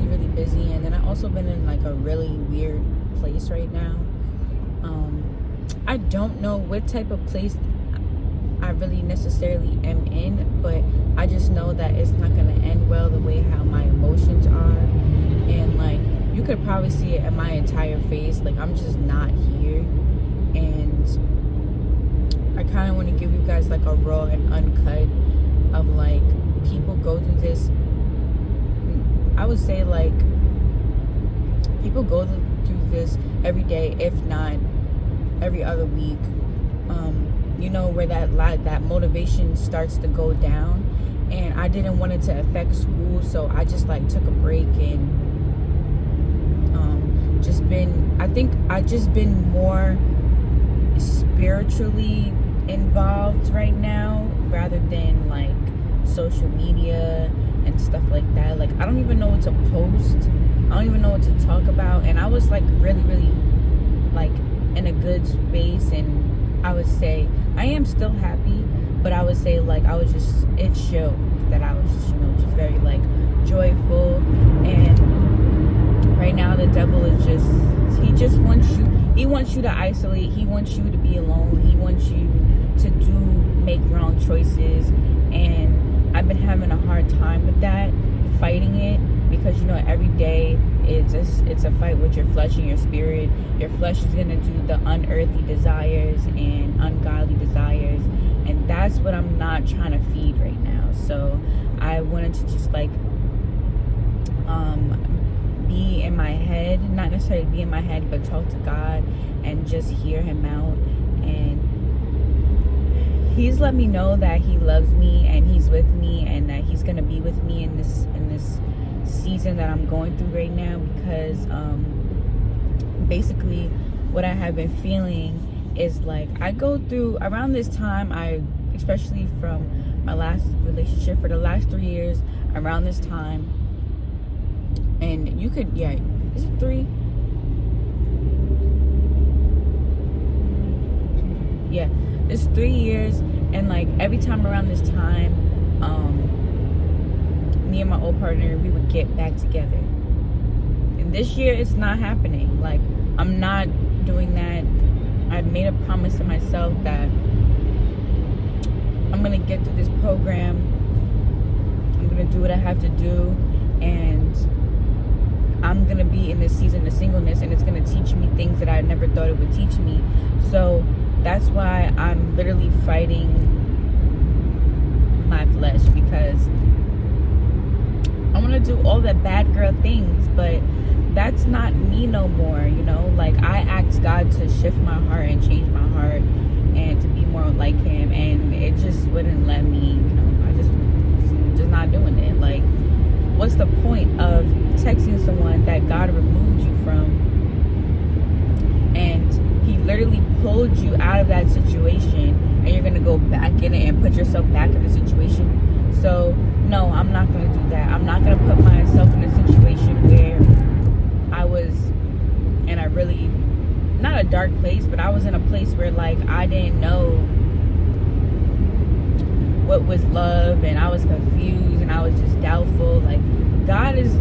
really, really busy. And then I've also been in like a really weird place right now. I don't know what type of place I really necessarily am in, but I just know that it's not going to end well the way how my emotions are. And like, you could probably see it in my entire face. Like, I'm just not here. And I kind of want to give you guys like a raw and uncut of like, people go through this. I would say like, people go through this every day, if not every other week. You know, where that motivation starts to go down. And I didn't want it to affect school, so I just like took a break and I just been more spiritually involved right now rather than like social media and stuff like that. Like, I don't even know what to post. I don't even know what to talk about. And I was like really, really like in a good space, and I would say I am still happy, but I would say like it showed that I was just, just very like joyful. And right now the devil is he wants you to isolate. He wants you to be alone. He wants you to make wrong choices. And I've been having a hard time with that, fighting it, because every day it's a fight with your flesh and your spirit. Your flesh is gonna do the unearthly desires and ungodly desires, and that's what I'm not trying to feed right now. So I wanted to just like be in my head, not necessarily be in my head, but talk to God and just hear him out. And he's let me know that he loves me and he's with me, and that he's gonna be with me in this season that I'm going through right now. Because basically what I have been feeling is like, I go through around this time, especially from my last relationship for the last 3 years, around this time. And is it 3? Yeah, it's 3 years. And like every time around this time, me and my old partner, we would get back together. And this year it's not happening. Like, I'm not doing that. I made a promise to myself that I'm gonna get through this program. I'm gonna do what I have to do, and I'm gonna be in this season of singleness, and it's gonna teach me things that I never thought it would teach me. So that's why I'm literally fighting my flesh, because I want to do all the bad girl things, but that's not me no more. Like, I asked God to shift my heart and change my heart and to be more like him, and it just wouldn't let me. I just not doing it. Like, what's the point of texting someone that God removed you from, and he literally pulled you out of that situation, and you're gonna go back in it and put yourself back in the situation? So no, I'm not gonna do that. I'm not gonna put myself in a situation where I was in a really, not a dark place, but I was in a place where like I didn't know what was love, and I was confused, and I was just doubtful. Like, God is,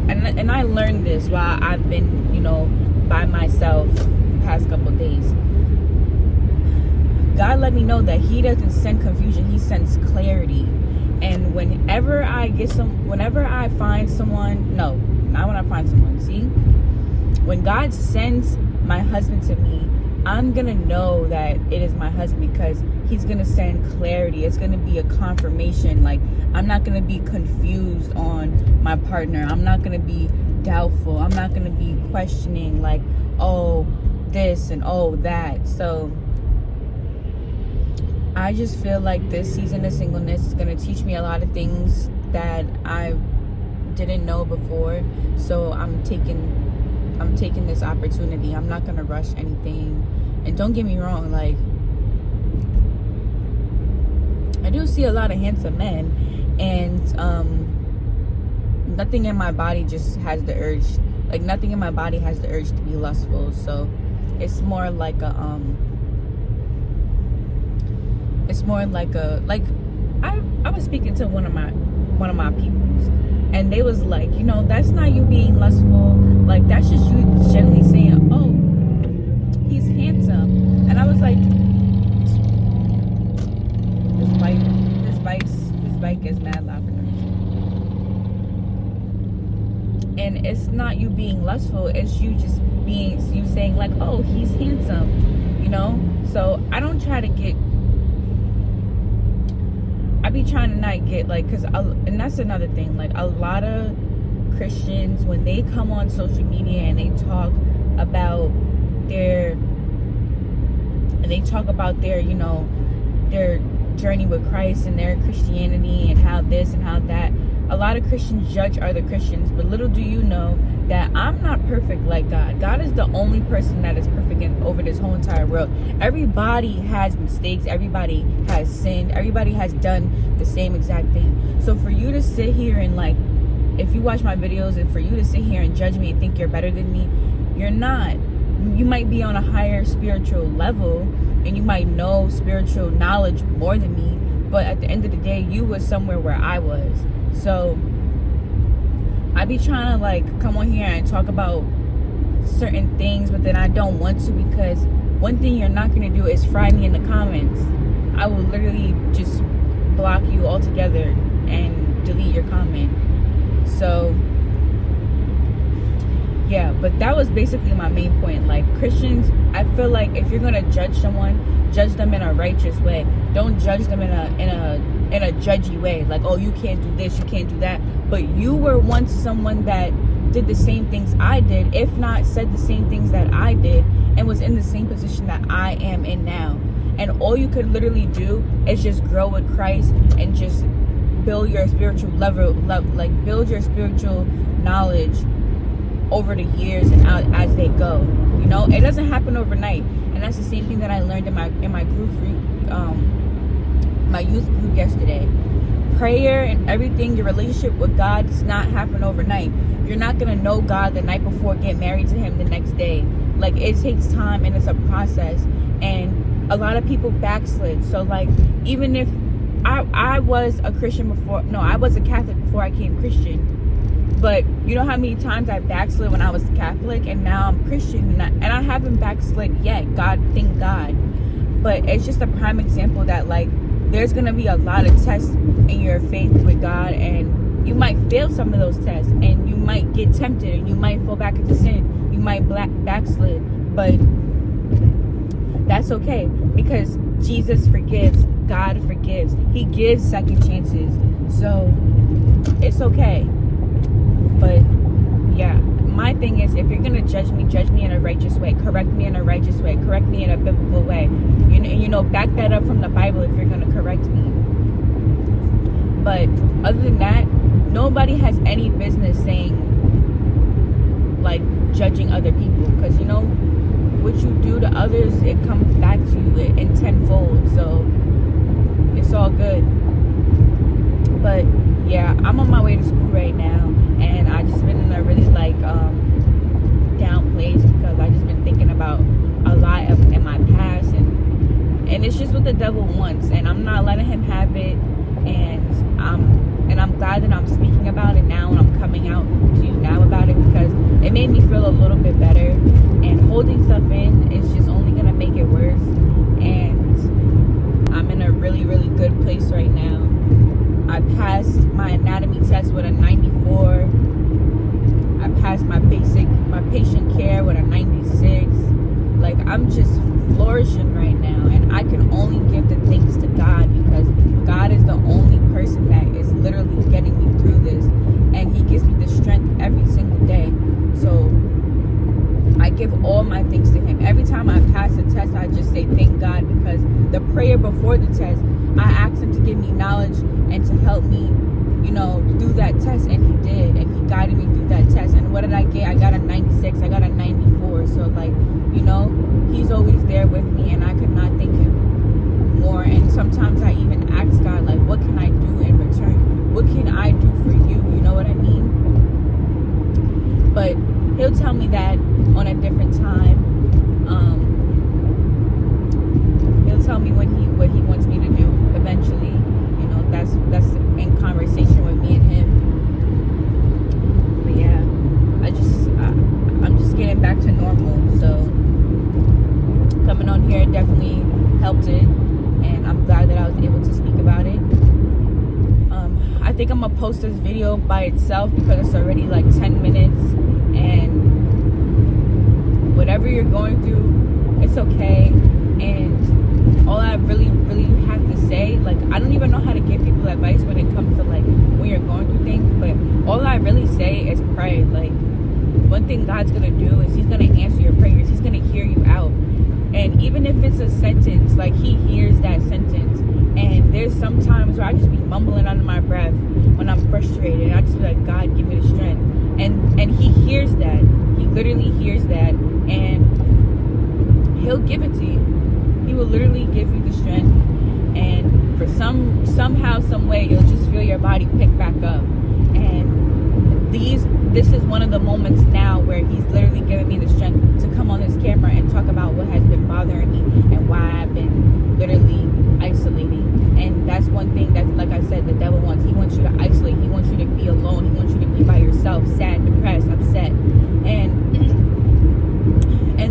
and I learned this while I've been, by myself the past couple of days. God let me know that he doesn't send confusion, he sends clarity. And whenever I find someone, no, not when I find someone, see? When God sends my husband to me, I'm gonna know that it is my husband, because he's gonna send clarity. It's gonna be a confirmation. Like, I'm not gonna be confused on my partner. I'm not gonna be doubtful. I'm not gonna be questioning like, oh, this and oh, that. So I just feel like this season of singleness is gonna teach me a lot of things that I didn't know before. So I'm taking this opportunity. I'm not gonna rush anything. And don't get me wrong, like, I do see a lot of handsome men, and nothing in my body just has the urge. Like, nothing in my body has the urge to be lustful. So it's more like a I was speaking to one of my peoples, And they was like, you know, that's not you being lustful. Like, that's just you generally saying, oh, he's handsome. And I was like, this bike is mad loud for no reason. And it's not you being lustful, it's you just being, you saying like, oh, he's handsome, you know? So I don't try to get, I be trying to not get like, and that's another thing, like a lot of Christians, when they come on social media and they talk about their, you know, their journey with Christ and their Christianity and how this and how that, a lot of Christians judge other Christians, but little do you know that I'm not perfect like God. God is the only person that is perfect over this whole entire world. Everybody has mistakes. Everybody has sinned. Everybody has done the same exact thing. So for you to sit here and like, if you watch my videos and for you to sit here and judge me and think you're better than me, you're not. You might be on a higher spiritual level and you might know spiritual knowledge more than me, but at the end of the day, you was somewhere where I was. So I be trying to like come on here and talk about certain things, but then I don't want to, because one thing you're not going to do is fry me in the comments. I will literally just block you altogether and delete your comment. So yeah, but that was basically my main point. Like, Christians, I feel like if you're gonna judge someone, judge them in a righteous way. Don't judge them in a judgy way. Like, oh, you can't do this, you can't do that. But you were once someone that did the same things I did, if not said the same things that I did, and was in the same position that I am in now. And all you could literally do is just grow with Christ and just build your spiritual level, like build your spiritual knowledge over the years and out as they go. You know, it doesn't happen overnight. And that's the same thing that I learned in my group, my youth group yesterday. Prayer and everything, your relationship with God does not happen overnight. You're not gonna know God the night before, get married to him the next day. Like, it takes time and it's a process. And a lot of people backslid. So like, even if I was a Christian before, no, I was a Catholic before I became Christian. But you know how many times I backslid when I was Catholic, and now I'm Christian, and I haven't backslid yet. God, thank God. But it's just a prime example that like, there's gonna be a lot of tests in your faith with God, and you might fail some of those tests, and you might get tempted, and you might fall back into sin. You might backslid, but that's okay, because Jesus forgives. God forgives. He gives second chances. So it's okay. But yeah, my thing is, if you're gonna judge me in a righteous way, correct me in a righteous way, correct me in a biblical way. You know, back that up from the Bible if you're gonna correct me. But other than that, nobody has any business saying, like, judging other people, because you know what you do to others, it comes back to you in tenfold. So it's all good. But yeah, I'm on my way to school right now, and I just been in a really like down place, because I just been thinking about a lot in my past, and it's just what the devil wants, and I'm not letting him have it. And I'm glad that I'm speaking about it now, and I'm coming out to you now about it, because it made me feel a little bit better. And holding stuff in is just only gonna make it worse. And I'm in a really, really good place right now. I passed my anatomy test with a 94. I passed my patient care with a 96. Like, I'm just flourishing right now, and I can only give the thanks to God, because God is the only person that is literally getting me through this, and he gives me the strength every single day. So I give all my thanks to him. Every time I pass a test, I just say thank God, because the prayer before the test, I asked him to give me knowledge and to help me, you know, do that test, and he did, and he guided me through that test. And what did I get? I got a 96. I got a 94. So like, you know, he's always there with me, and I could not thank him more. And sometimes I even ask God, like, what can I do in return? What can I do for you? You know what I mean? But he'll tell me that on a different time. He'll tell me what he wants me to do eventually. You know, that's in conversation with me and him. think I'm gonna post this video by itself because it's already like 10 minutes, and whatever you're going through, it's okay. And all I really have to say, like, I don't even know how to give people advice when it comes to like when you're going through things, but all I really say is pray. Like, one thing God's gonna do is he's gonna answer your prayers. He's gonna hear you out. And even if it's a sentence, like, he hears that sentence. And there's some times where I just be mumbling under my breath when I'm frustrated, and I just be like, God, give me the strength. And he hears that. He literally hears that, and he'll give it to you. He will literally give you the strength, and for somehow, some way, you'll just feel your body pick back up. And this is one of the moments now where he's literally giving me the strength to come on this camera and talk about what has been bothering me and why I've been literally isolating. And that's one thing that, like I said, the devil wants. He wants you to isolate. He wants you to be alone. He wants you to be by yourself, sad, depressed, upset. And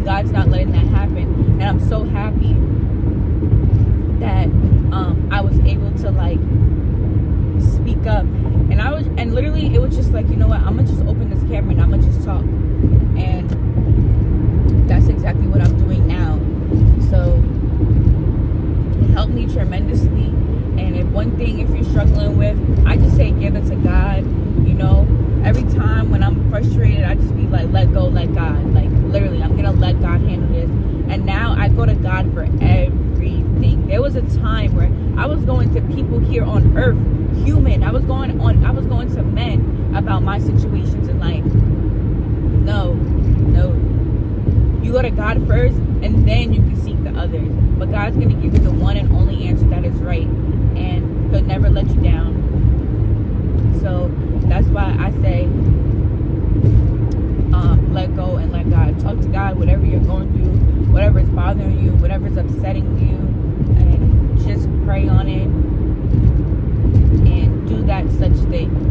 God's not letting that happen. And I'm so happy that I was able to like speak up. And literally it was just like, you know what, I'm gonna just open this camera and I'm gonna just talk. And that's exactly what I'm doing now. So it helped me tremendously. And if you're struggling with, I just say give it to God. You know, every time when I'm frustrated, I just be like, let go, let God. Like, literally, I'm gonna let God handle this. And now I go to God for everything. There was a time where I was going to people here on earth, human. I was going to men about my situations in life. No. You go to God first, and then you can seek the others. But God's gonna give you the one and only answer that is right, and he'll never let you down. So that's why I say, let go and let God. Talk to God, whatever you're going through, whatever is bothering you, whatever's upsetting you, and just pray on it and do that such thing.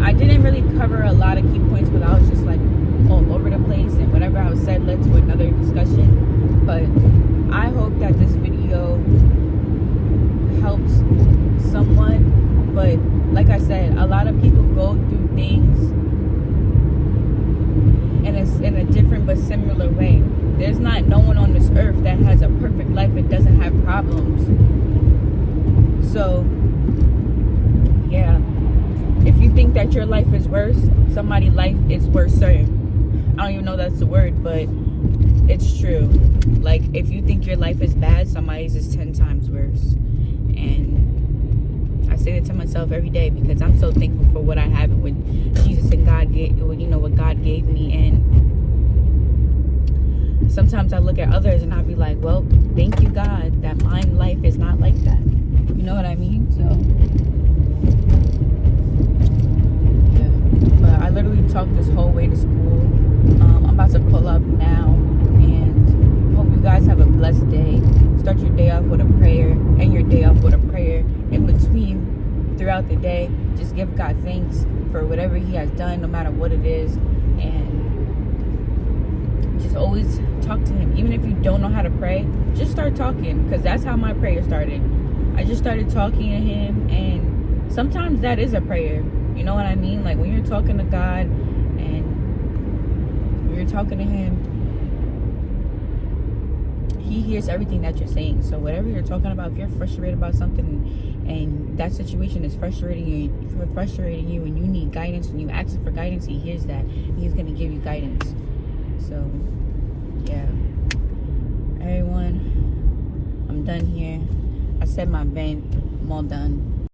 I didn't really cover a lot of key points because I was just like all over the place, and whatever I said led to another discussion. But I hope that this video helps someone. But like I said, a lot of people go through things in a different but similar way. There's not no one on this earth that has a perfect life and doesn't have problems. So yeah, if you think that your life is worse, somebody's life is worse. I don't even know that's the word, but it's true. Like, if you think your life is bad, somebody's is 10 times worse. And I say that to myself every day because I'm so thankful for what I have and what Jesus and God gave, what God gave me. And sometimes I look at others and I'll be like, well, thank you, God, that my life is not like that. You know what I mean? So yeah. But I literally talked this whole way to school. I'm about to pull up now, and hope you guys have a blessed day. Start your day off with a prayer, and your day off with a prayer. In between, throughout the day, just give God thanks for whatever he has done, no matter what it is. And just always talk to him. Even if you don't know how to pray, just start talking, because that's how my prayer started. I just started talking to him, and sometimes that is a prayer. You know what I mean? Like, when you're talking to God and you're talking to him, he hears everything that you're saying. So whatever you're talking about, if you're frustrated about something and that situation is frustrating you and you need guidance and you ask for guidance, he hears that. He's going to give you guidance. So yeah, everyone, I'm done here. I said my vent. I'm all done.